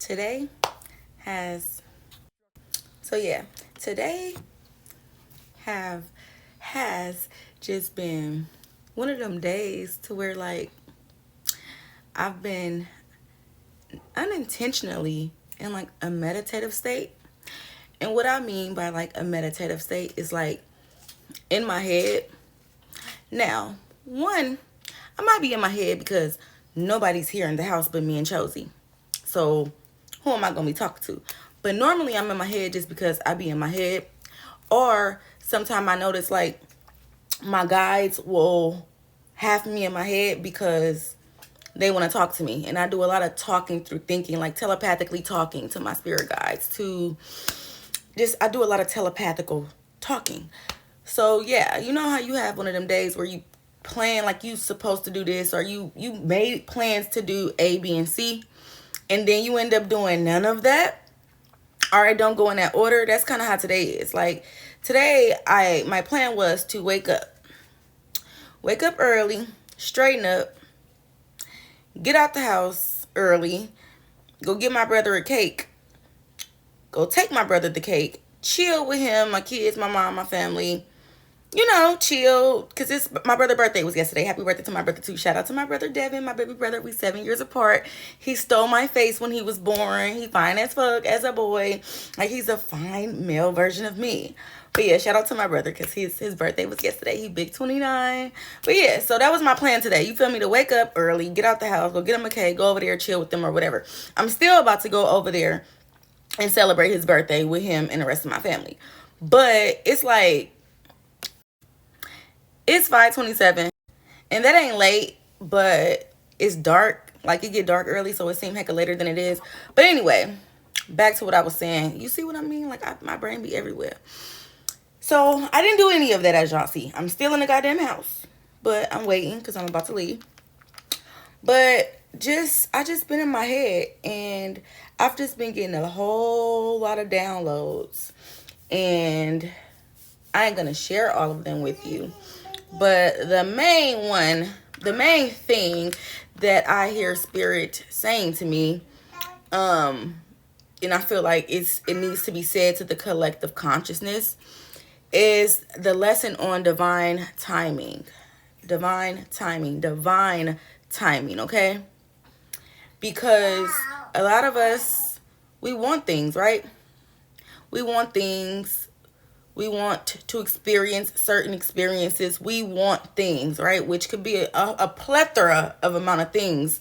today has so yeah, today have has just been one of them days to where like I've been unintentionally in like a meditative state. And what I mean by like a meditative state is like in my head. Now, one, I might be in my head because nobody's here in the house but me and Chosy. So who am I gonna be talking to? But normally I'm in my head just because I be in my head. Or sometimes I notice like my guides will have me in my head because they want to talk to me. And I do a lot of talking through thinking, like telepathically talking to my spirit guides, to just, I do a lot of telepathical talking. So yeah, you know how you have one of them days where you plan like you supposed to do this, or you made plans to do A, B, and C, and then you end up doing none of that. All right, don't go in that order. That's kind of how today is. Like today, I my plan was to wake up early, straighten up, get out the house early, go get my brother a cake, go take my brother the cake, chill with him, my kids, my mom, my family, chill, because it's my brother's birthday was yesterday. Happy birthday to my brother too. Shout out to my brother Devin, my baby brother. We 7 years apart. He stole my face when he was born. He fine as fuck as a boy. Like he's a fine male version of me. But yeah, shout out to my brother because his birthday was yesterday. He big 29. But yeah, so that was my plan today. You feel me? To wake up early, get out the house, go get him a cake, go over there, chill with them or whatever. I'm still about to go over there and celebrate his birthday with him and the rest of my family. But it's like it's 5:27, and that ain't late, but it's dark. Like it get dark early, so it seemed hecka later than it is. But anyway, back to what I was saying. You see what I mean? Like my brain be everywhere. So I didn't do any of that, as y'all see. I'm still in the goddamn house, but I'm waiting because I'm about to leave. But I just been in my head, and I've just been getting a whole lot of downloads, and I ain't gonna share all of them with you. But the main thing that I hear spirit saying to me, and I feel like it needs to be said to the collective consciousness, is the lesson on divine timing. Divine timing. Divine timing, okay? Because a lot of us, we want things, right? We want things. We want to experience certain experiences. We want things, right? Which could be a plethora of amount of things,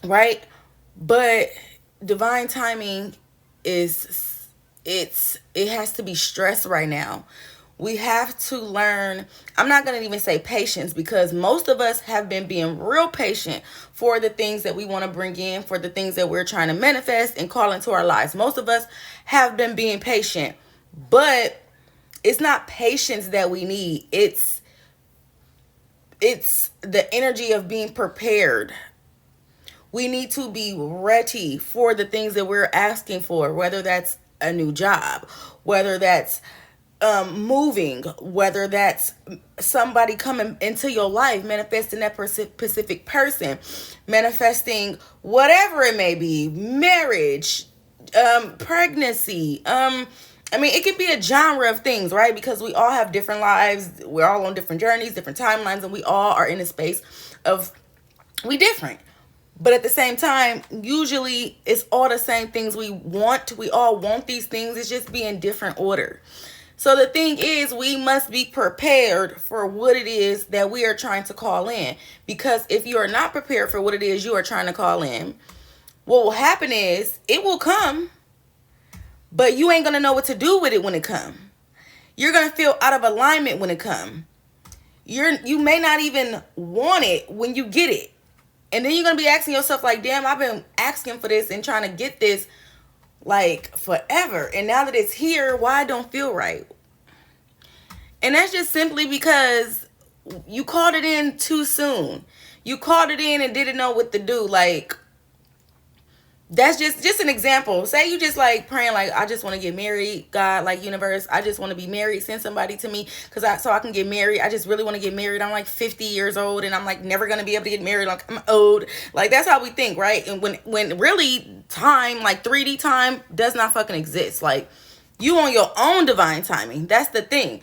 right? But divine timing it has to be stressed right now. We have to learn. I'm not going to even say patience, because most of us have been being real patient for the things that we want to bring in, for the things that we're trying to manifest and call into our lives. Most of us have been being patient, but it's not patience that we need. It's the energy of being prepared. We need to be ready for the things that we're asking for, whether that's a new job, whether that's moving, whether that's somebody coming into your life, manifesting that specific person, manifesting whatever it may be, marriage, pregnancy, I mean, it could be a genre of things, right? Because we all have different lives. We're all on different journeys, different timelines, and we all are in a space of we different. But at the same time, usually it's all the same things we want. We all want these things. It's just be in different order. So the thing is, we must be prepared for what it is that we are trying to call in. Because if you are not prepared for what it is you are trying to call in, what will happen is it will come, but you ain't going to know what to do with it when it come. You're going to feel out of alignment when it come. You may not even want it when you get it. And then you're going to be asking yourself like, damn, I've been asking for this and trying to get this like forever. And now that it's here, why it don't feel right? And that's just simply because you called it in too soon. You called it in and didn't know what to do. Like, That's just an example. Say you just like praying like, I just want to get married, God, like universe, I just want to be married, send somebody to me so I can get married. I just really want to get married. I'm like 50 years old and I'm like never gonna be able to get married, like I'm old. Like that's how we think, right? And when really time, like 3D time, does not fucking exist. Like you on your own divine timing. That's the thing.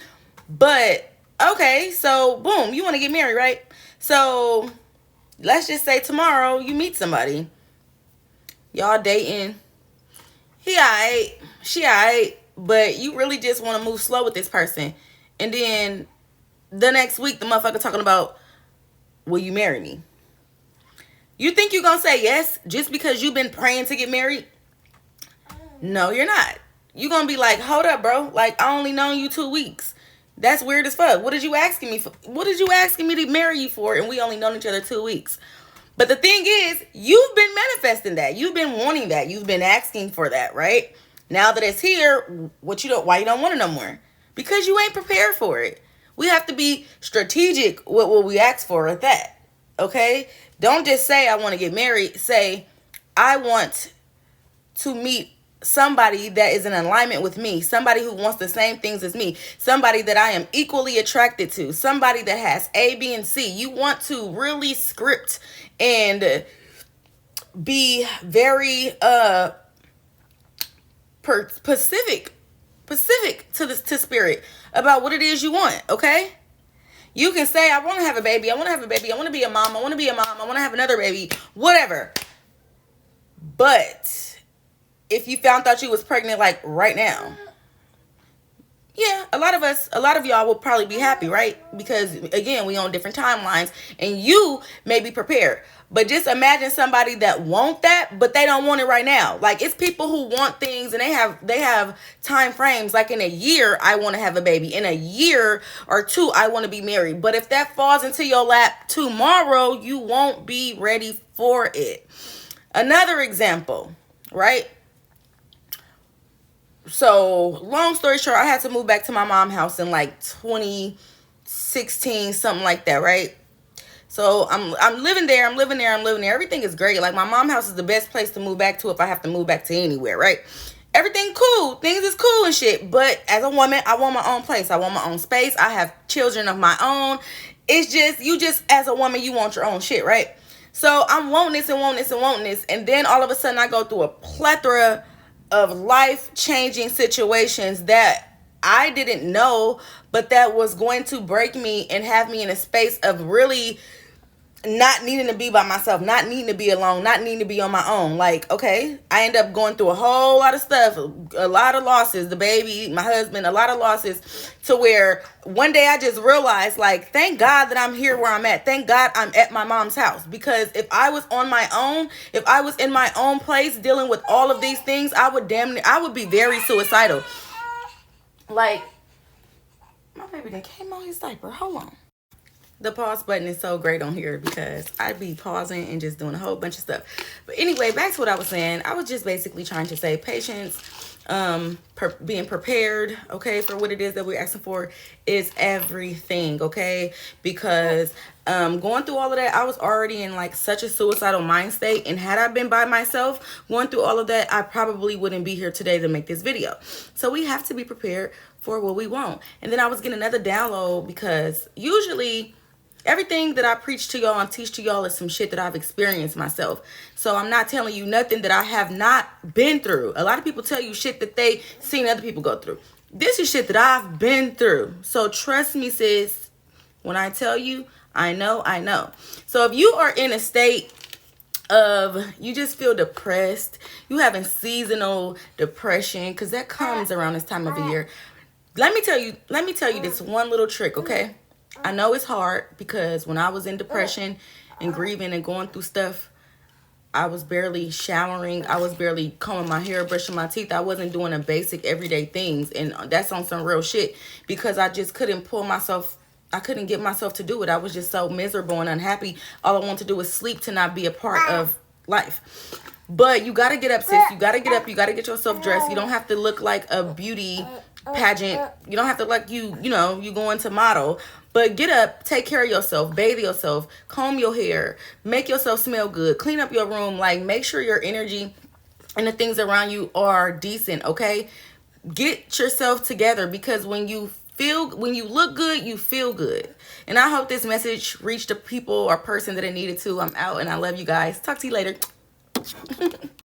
But okay, so boom, you want to get married, right? So let's just say tomorrow you meet somebody. Y'all dating. He alright. She alright. But you really just want to move slow with this person. And then the next week, the motherfucker talking about, will you marry me? You think you're going to say yes just because you've been praying to get married? No, you're not. You're going to be like, hold up, bro. Like, I only known you 2 weeks. That's weird as fuck. What did you asking me for? What did you asking me to marry you for? And we only known each other 2 weeks. But the thing is, you've been manifesting that. You've been wanting that. You've been asking for that, right? Now that it's here, why you don't want it no more? Because you ain't prepared for it. We have to be strategic with what we ask for at that. Okay? Don't just say, I want to get married. Say, I want to meet somebody that is in alignment with me, somebody who wants the same things as me, somebody that I am equally attracted to, somebody that has A, B, and C. You want to really script and be very specific to spirit about what it is you want. Okay, you can say, I want to have a baby, I want to have a baby, I want to be a mom, I want to be a mom, I want to have another baby, whatever. But if you found out you was pregnant like right now, yeah, a lot of y'all will probably be happy, right? Because again, we on different timelines and you may be prepared. But just imagine somebody that want that, but they don't want it right now. Like it's people who want things and they have time frames. Like in a year, I want to have a baby. In a year or two, I want to be married. But if that falls into your lap tomorrow, you won't be ready for it. Another example, right? So long story short, I had to move back to my mom's house in like 2016, something like that, right? So I'm living there. Everything is great. Like my mom's house is the best place to move back to if I have to move back to anywhere, right? Everything cool. Things is cool and shit. But as a woman, I want my own place. I want my own space. I have children of my own. It's just as a woman, you want your own shit, right? So I'm wanting this and wanting this and wanting this. And then all of a sudden I go through a plethora of life-changing situations that I didn't know, but that was going to break me and have me in a space of really not needing to be by myself, not needing to be alone, not needing to be on my own. Like, okay, I end up going through a whole lot of stuff, a lot of losses, the baby, my husband, a lot of losses, to where one day I just realized, like, thank God that I'm here where I'm at. Thank God I'm at my mom's house. Because if I was on my own, if I was in my own place dealing with all of these things, I would be very suicidal. Like, my baby done came on his diaper. Hold on. The pause button is so great on here because I'd be pausing and just doing a whole bunch of stuff. But anyway, back to what I was saying. I was just basically trying to say patience, being prepared, okay, for what it is that we're asking for is everything, okay? Because going through all of that, I was already in like such a suicidal mind state. And had I been by myself going through all of that, I probably wouldn't be here today to make this video. So we have to be prepared for what we want. And then I was getting another download because usually everything that I preach to y'all and teach to y'all is some shit that I've experienced myself. So I'm not telling you nothing that I have not been through. A lot of people tell you shit that they seen other people go through. This is shit that I've been through. So trust me, sis. When I tell you, I know. So if you are in a state of you just feel depressed, you having seasonal depression, because that comes around this time of the year. Let me tell you this one little trick, okay? I know it's hard because when I was in depression and grieving and going through stuff, I was barely showering. I was barely combing my hair, brushing my teeth. I wasn't doing the basic everyday things. And that's on some real shit because I just couldn't I couldn't get myself to do it. I was just so miserable and unhappy. All I wanted to do was sleep to not be a part of life. But you got to get up, sis. You got to get up. You got to get yourself dressed. You don't have to look like a beauty pageant. You don't have to look you going to model. But get up, take care of yourself, bathe yourself, comb your hair, make yourself smell good, clean up your room, like make sure your energy and the things around you are decent, okay? Get yourself together, because when you look good, you feel good. And I hope this message reached the people or person that it needed to. I'm out, and I love you guys. Talk to you later.